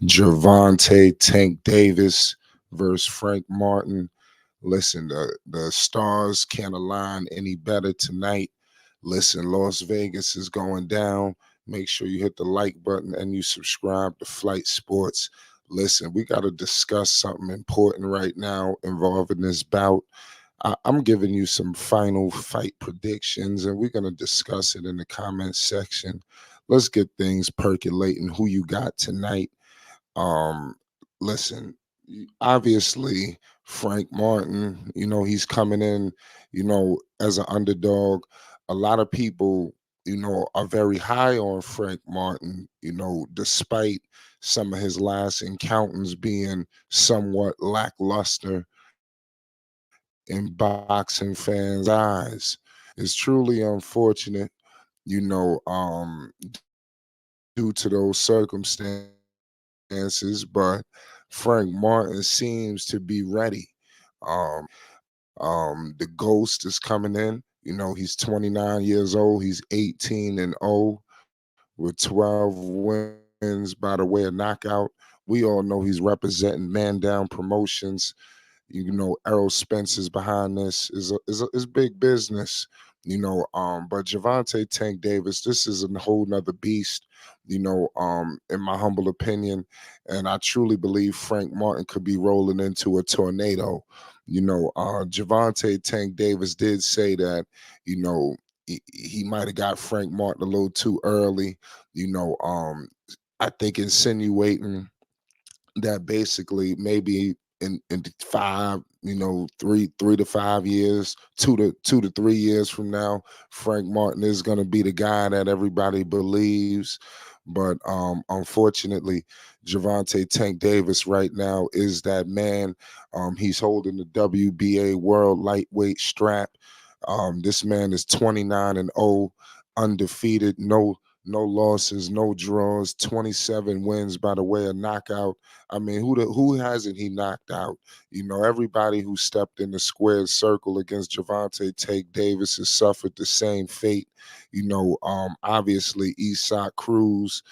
Gervonta Tank Davis versus Frank Martin. Listen, the stars can't align any better tonight. Listen, Las Vegas is going down. Make sure you hit the like button and you subscribe to Flight Sports. Listen, we got to discuss something important right now involving this bout. I'm giving you some final fight predictions, and we're going to discuss it in the comments section. Let's get things percolating. Who you got tonight? Um, Listen, obviously Frank Martin, he's coming in, as an underdog. A lot of people, are very high on Frank Martin, despite some of his last encounters being somewhat lackluster in boxing fans' eyes. It's truly unfortunate, due to those circumstances, but Frank Martin seems to be ready. The Ghost is coming in. He's 29 years old. He's 18-0 with 12 wins by the way of knockout. We all know he's representing Man Down Promotions. Errol Spence is behind this. Is big business. But Gervonta Tank Davis, this is a whole nother beast. In my humble opinion, and I truly believe Frank Martin could be rolling into a tornado. Gervonta Tank Davis did say that, you know, he might have got Frank Martin a little too early. You know, um, I think insinuating that basically maybe in 5, 3 to 5 years, 2 to 3 years from now, Frank Martin is going to be the guy that everybody believes. But unfortunately, Gervonta Tank Davis right now is that man. He's holding the WBA World Lightweight strap. This man is 29-0, undefeated, no losses, no draws, 27 wins by the way of knockout. I mean, who hasn't he knocked out? Everybody who stepped in the squared circle against Gervonta Tank Davis has suffered the same fate. Obviously Isak Cruz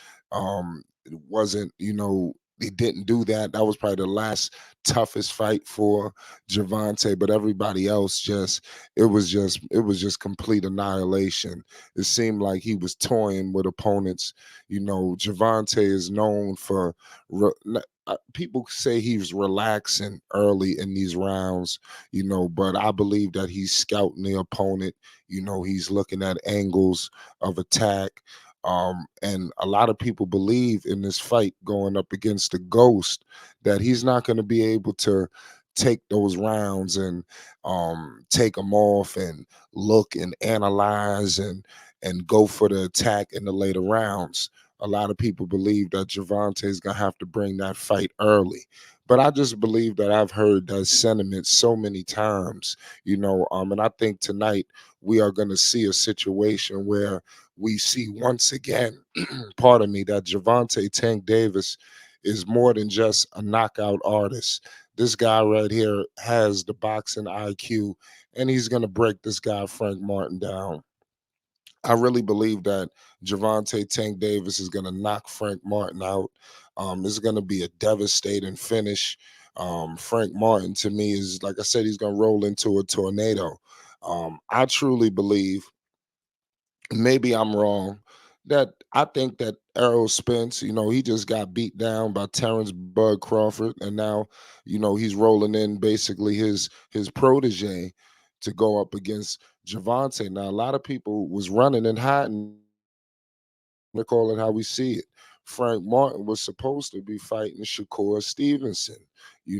wasn't, he didn't do that. That was probably the last toughest fight for Gervonta, but everybody else it was just complete annihilation. It seemed like he was toying with opponents. Gervonta is known for people say he was relaxing early in these rounds, but I believe that he's scouting the opponent. He's looking at angles of attack. And a lot of people believe in this fight going up against the Ghost that he's not going to be able to take those rounds and take them off and look and analyze and go for the attack in the later rounds. A lot of people believe that Gervonta is gonna have to bring that fight early. But I just believe that I've heard that sentiment so many times, and I think tonight we are gonna see a situation where we see once again, pardon me, that Gervonta Tank Davis is more than just a knockout artist. This guy right here has the boxing IQ, and he's gonna break this guy Frank Martin down. I really believe that Gervonta Tank Davis is going to knock Frank Martin out. This is going to be a devastating finish. Frank Martin, to me, is like I said, he's going to roll into a tornado. I truly believe, maybe I'm wrong, that I think that Errol Spence, he just got beat down by Terrence Bud Crawford, and now, he's rolling in basically his protege to go up against Gervonta. Now, a lot of people was running and hiding this fight. I'm gonna call it how we see it. Frank Martin was supposed to be fighting Shakur Stevenson. We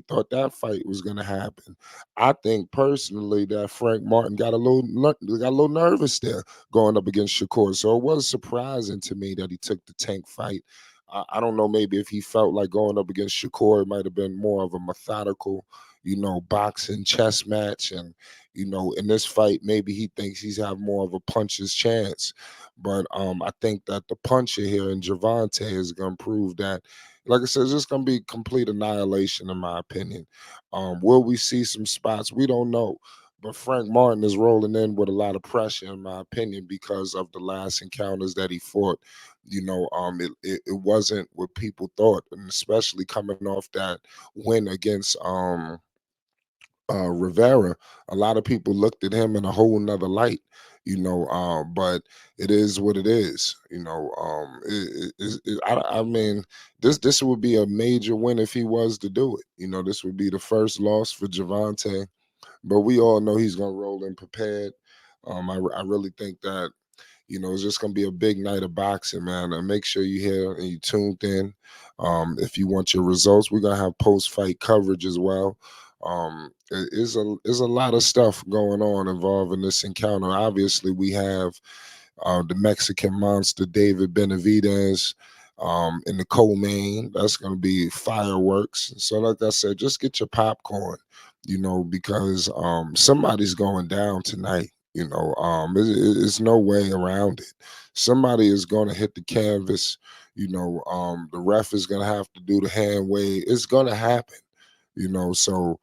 thought that fight was gonna happen. I think personally that Frank Martin got a little nervous there going up against Shakur. So it was surprising to me that he took the Tank fight. I don't know, maybe if he felt like going up against Shakur, it might have been more of a methodical, boxing chess match. And, in this fight, maybe he thinks he's have more of a puncher's chance. But I think that the puncher here in Gervonta is going to prove that, like I said, it's just going to be complete annihilation, in my opinion. Will we see some spots? We don't know. But Frank Martin is rolling in with a lot of pressure, in my opinion, because of the last encounters that he fought. it wasn't what people thought, and especially coming off that win against Rivera. A lot of people looked at him in a whole nother light, but it is what it is. I mean, this would be a major win if he was to do it. This would be the first loss for Gervonta, but we all know he's gonna roll in prepared. I really think that it's just gonna be a big night of boxing, man. And make sure you hear and you tuned in. If you want your results, we're gonna have post-fight coverage as well. Is a lot of stuff going on involving this encounter. Obviously, we have the Mexican monster David Benavidez in the co-main. That's going to be fireworks. So, like I said, just get your popcorn, because somebody's going down tonight. It's no way around it. Somebody is going to hit the canvas. The ref is going to have to do the hand wave. It's going to happen. So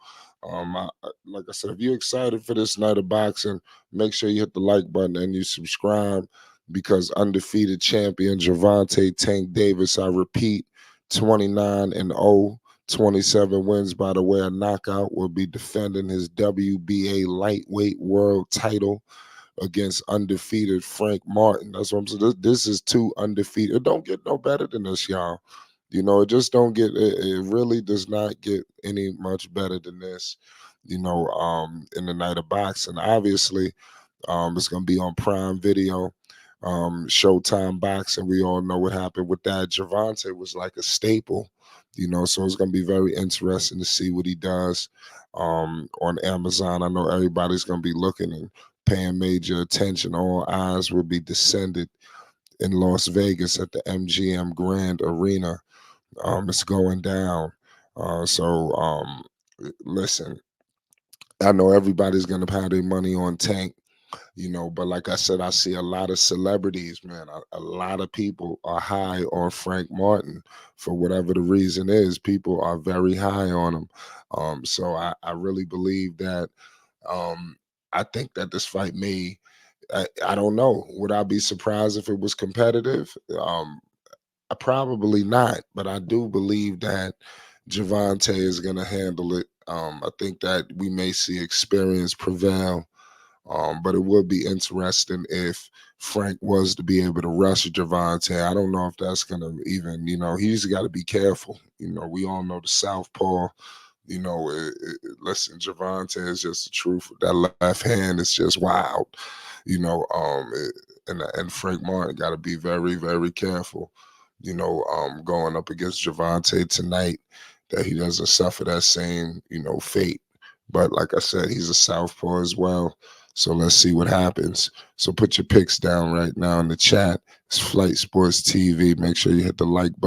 like I said, if you're excited for this night of boxing, make sure you hit the like button and you subscribe, because undefeated champion Gervonta Tank Davis, I repeat, 29-0, 27 wins by the way of knockout, will be defending his WBA lightweight world title against undefeated Frank Martin. That's what I'm saying. This is two undefeated. It don't get no better than this, y'all. It just don't get it really does not get any much better than this, in the night of boxing. Obviously, it's gonna be on Prime Video, Showtime Boxing. We all know what happened with that. Gervonta was like a staple, so it's gonna be very interesting to see what he does on Amazon. I know everybody's gonna be looking and paying major attention. All eyes will be descended in Las Vegas at the MGM Grand Arena. It's going down. Listen, I know everybody's gonna have their money on Tank, but like I said, I see a lot of celebrities, man. A lot of people are high on Frank Martin for whatever the reason is. People are very high on him. So I really believe that. I think that this fight may. I don't know. Would I be surprised if it was competitive? Probably not, but I do believe that Gervonta is going to handle it. I think that we may see experience prevail, but it would be interesting if Frank was to be able to rush Gervonta. I don't know if that's going to even, he's got to be careful. We all know the southpaw. Listen, Gervonta is just the truth. That left hand is just wild. And Frank Martin got to be very, very careful. Going up against Gervonta tonight, that he doesn't suffer that same, fate. But like I said, he's a southpaw as well. So let's see what happens. So put your picks down right now in the chat. It's Flight Sports TV. Make sure you hit the like button.